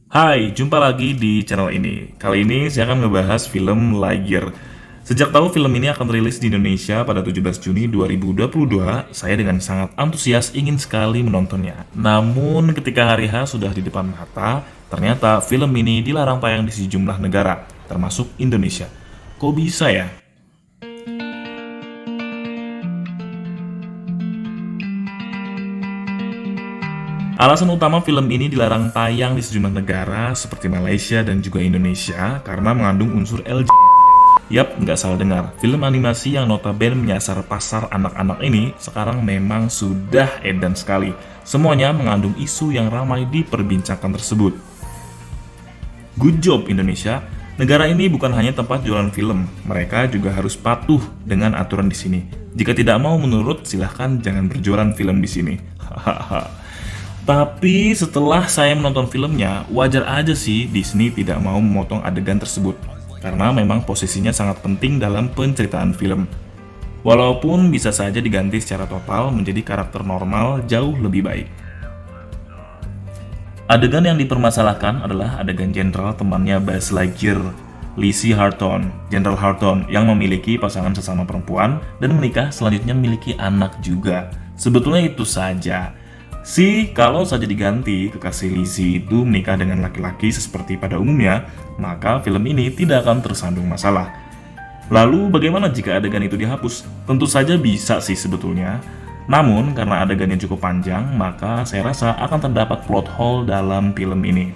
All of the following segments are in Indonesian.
Hai, jumpa lagi di channel ini. Kali ini saya akan ngebahas film Lightyear. Sejak tahu film ini akan rilis di Indonesia pada 17 Juni 2022, saya dengan sangat antusias ingin sekali menontonnya. Namun ketika hari H sudah di depan mata, ternyata film ini dilarang tayang di sejumlah negara, termasuk Indonesia. Kok bisa ya? Alasan utama film ini dilarang tayang di sejumlah negara seperti Malaysia dan juga Indonesia karena mengandung unsur LGBT. Yap, nggak salah dengar. Film animasi yang notabene menyasar pasar anak-anak ini sekarang memang sudah edan sekali. Semuanya mengandung isu yang ramai diperbincangkan tersebut. Good job Indonesia. Negara ini bukan hanya tempat jualan film, mereka juga harus patuh dengan aturan di sini. Jika tidak mau menurut, silahkan jangan berjualan film di sini. Hahaha. Tapi setelah saya menonton filmnya, wajar aja sih Disney tidak mau memotong adegan tersebut. Karena memang posisinya sangat penting dalam penceritaan film. Walaupun bisa saja diganti secara total menjadi karakter normal jauh lebih baik. Adegan yang dipermasalahkan adalah adegan Jenderal temannya Buzz Lightyear, Lizzie Harton, Jenderal Harton yang memiliki pasangan sesama perempuan dan menikah selanjutnya memiliki anak juga. Sebetulnya itu saja. Kalau saja diganti kekasih Lizzie itu menikah dengan laki-laki seperti pada umumnya, maka film ini tidak akan tersandung masalah. Lalu bagaimana jika adegan itu dihapus? Tentu saja bisa sih sebetulnya. Namun karena adegannya cukup panjang, maka saya rasa akan terdapat plot hole dalam film ini.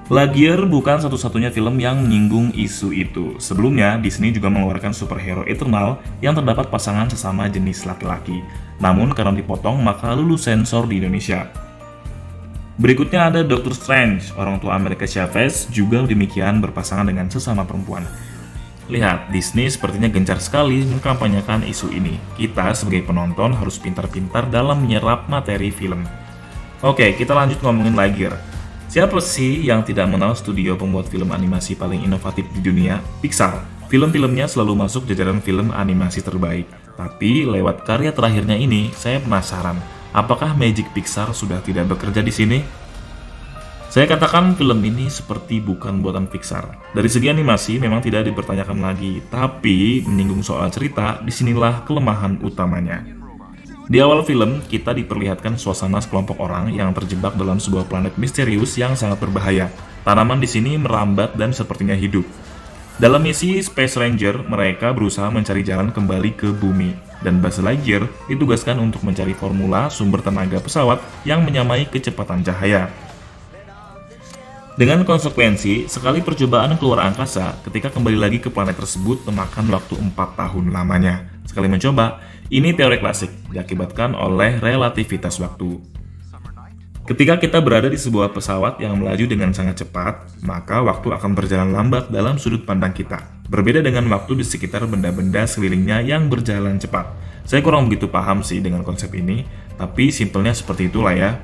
Lightyear bukan satu-satunya film yang menyinggung isu itu. Sebelumnya, Disney juga mengeluarkan superhero Eternal yang terdapat pasangan sesama jenis laki-laki. Namun karena dipotong, maka lulus sensor di Indonesia. Berikutnya ada Doctor Strange, orang tua America Chavez juga demikian berpasangan dengan sesama perempuan. Lihat, Disney sepertinya gencar sekali mengkampanyekan isu ini. Kita sebagai penonton harus pintar-pintar dalam menyerap materi film. Oke, kita lanjut ngomongin Lightyear. Siapa sih yang tidak mengenal studio pembuat film animasi paling inovatif di dunia? Pixar. Film-filmnya selalu masuk jajaran film animasi terbaik. Tapi lewat karya terakhirnya ini, saya penasaran, apakah Magic Pixar sudah tidak bekerja di sini? Saya katakan film ini seperti bukan buatan Pixar. Dari segi animasi memang tidak dipertanyakan lagi, tapi menyinggung soal cerita, disinilah kelemahan utamanya. Di awal film, kita diperlihatkan suasana sekelompok orang yang terjebak dalam sebuah planet misterius yang sangat berbahaya. Tanaman di sini merambat dan sepertinya hidup. Dalam misi Space Ranger, mereka berusaha mencari jalan kembali ke bumi. Dan Buzz Lightyear ditugaskan untuk mencari formula sumber tenaga pesawat yang menyamai kecepatan cahaya. Dengan konsekuensi, sekali percobaan keluar angkasa, ketika kembali lagi ke planet tersebut memakan waktu 4 tahun lamanya. Sekali mencoba, ini teori klasik, diakibatkan oleh relativitas waktu. Ketika kita berada di sebuah pesawat yang melaju dengan sangat cepat, maka waktu akan berjalan lambat dalam sudut pandang kita. Berbeda dengan waktu di sekitar benda-benda sekelilingnya yang berjalan cepat. Saya kurang begitu paham sih dengan konsep ini, tapi simpelnya seperti itulah ya.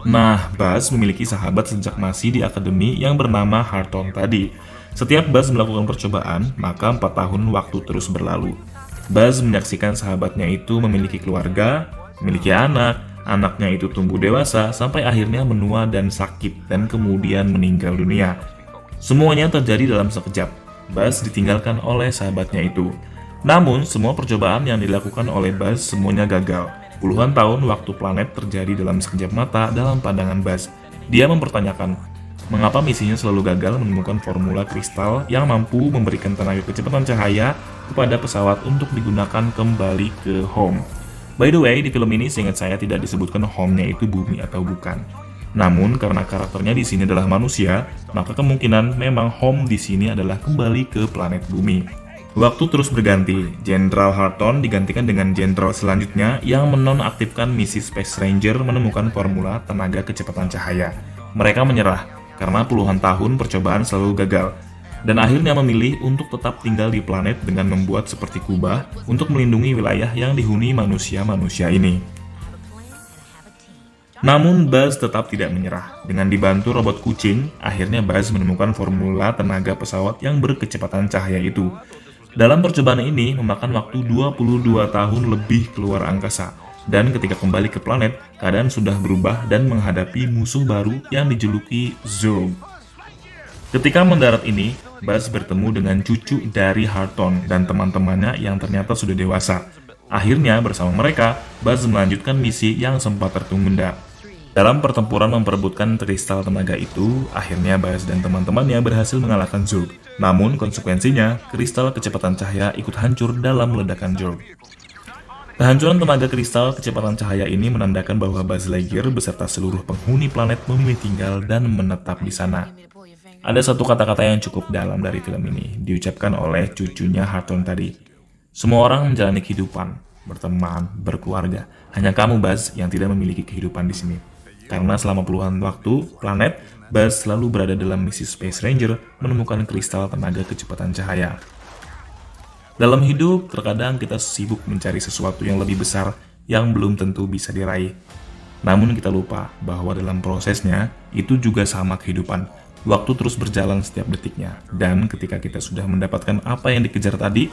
Nah, Buzz memiliki sahabat sejak masih di akademi yang bernama Harton tadi. Setiap Buzz melakukan percobaan, maka 4 tahun waktu terus berlalu. Buzz menyaksikan sahabatnya itu memiliki keluarga, memiliki anak, anaknya itu tumbuh dewasa, sampai akhirnya menua dan sakit, dan kemudian meninggal dunia. Semuanya terjadi dalam sekejap. Buzz ditinggalkan oleh sahabatnya itu. Namun, semua percobaan yang dilakukan oleh Buzz semuanya gagal. Puluhan tahun waktu planet terjadi dalam sekejap mata dalam pandangan Buzz. Dia mempertanyakan, mengapa misinya selalu gagal menemukan formula kristal yang mampu memberikan tenaga kecepatan cahaya kepada pesawat untuk digunakan kembali ke home. By the way, di film ini seingat saya tidak disebutkan home-nya itu bumi atau bukan. Namun karena karakternya di sini adalah manusia, maka kemungkinan memang home di sini adalah kembali ke planet bumi. Waktu terus berganti, Jenderal Harton digantikan dengan jenderal selanjutnya yang menonaktifkan misi Space Ranger menemukan formula tenaga kecepatan cahaya. Mereka menyerah karena puluhan tahun percobaan selalu gagal, dan akhirnya memilih untuk tetap tinggal di planet dengan membuat seperti kubah untuk melindungi wilayah yang dihuni manusia-manusia ini. Namun Buzz tetap tidak menyerah. Dengan dibantu robot kucing, akhirnya Buzz menemukan formula tenaga pesawat yang berkecepatan cahaya itu. Dalam percobaan ini memakan waktu 22 tahun lebih keluar angkasa. Dan ketika kembali ke planet, keadaan sudah berubah dan menghadapi musuh baru yang dijuluki Zurg. Ketika mendarat ini, Buzz bertemu dengan cucu dari Harton dan teman-temannya yang ternyata sudah dewasa. Akhirnya, bersama mereka, Buzz melanjutkan misi yang sempat tertunda. Dalam pertempuran memperebutkan kristal tenaga itu, akhirnya Buzz dan teman-temannya berhasil mengalahkan Zurg. Namun, konsekuensinya, kristal kecepatan cahaya ikut hancur dalam ledakan Zurg. Kehancuran tenaga kristal kecepatan cahaya ini menandakan bahwa Buzz Lightyear beserta seluruh penghuni planet memilih tinggal dan menetap di sana. Ada satu kata-kata yang cukup dalam dari film ini, diucapkan oleh cucunya Harton tadi. Semua orang menjalani kehidupan, berteman, berkeluarga. Hanya kamu, Buzz, yang tidak memiliki kehidupan di sini. Karena selama puluhan waktu, planet, Buzz selalu berada dalam misi Space Ranger menemukan kristal tenaga kecepatan cahaya. Dalam hidup, terkadang kita sibuk mencari sesuatu yang lebih besar yang belum tentu bisa diraih. Namun kita lupa bahwa dalam prosesnya, itu juga sama kehidupan. Waktu terus berjalan setiap detiknya, dan ketika kita sudah mendapatkan apa yang dikejar tadi,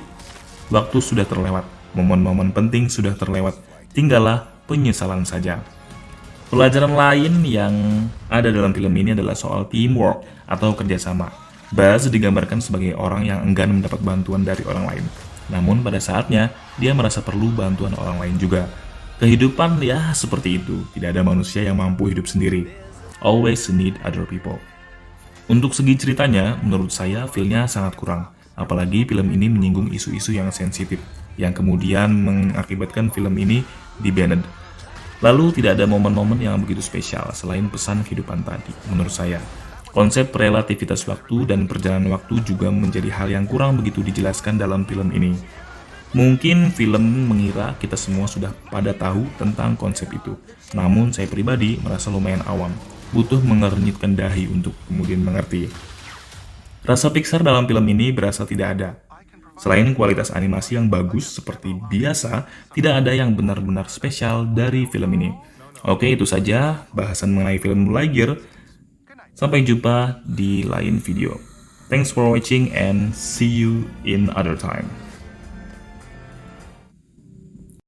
waktu sudah terlewat, momen-momen penting sudah terlewat, tinggallah penyesalan saja. Pelajaran lain yang ada dalam film ini adalah soal teamwork atau kerjasama. Buzz digambarkan sebagai orang yang enggan mendapat bantuan dari orang lain. Namun pada saatnya, dia merasa perlu bantuan orang lain juga. Kehidupan ya seperti itu, tidak ada manusia yang mampu hidup sendiri. Always need other people. Untuk segi ceritanya, menurut saya filmnya sangat kurang. Apalagi film ini menyinggung isu-isu yang sensitif, yang kemudian mengakibatkan film ini di-banned. Lalu tidak ada momen-momen yang begitu spesial selain pesan kehidupan tadi, menurut saya. Konsep relativitas waktu dan perjalanan waktu juga menjadi hal yang kurang begitu dijelaskan dalam film ini. Mungkin film mengira kita semua sudah pada tahu tentang konsep itu. Namun saya pribadi merasa lumayan awam. Butuh mengernyitkan dahi untuk kemudian mengerti. Rasa Pixar dalam film ini berasa tidak ada. Selain kualitas animasi yang bagus seperti biasa, tidak ada yang benar-benar spesial dari film ini. Oke, itu saja bahasan mengenai film Lightyear. Sampai jumpa di lain video. Thanks for watching and see you in other time.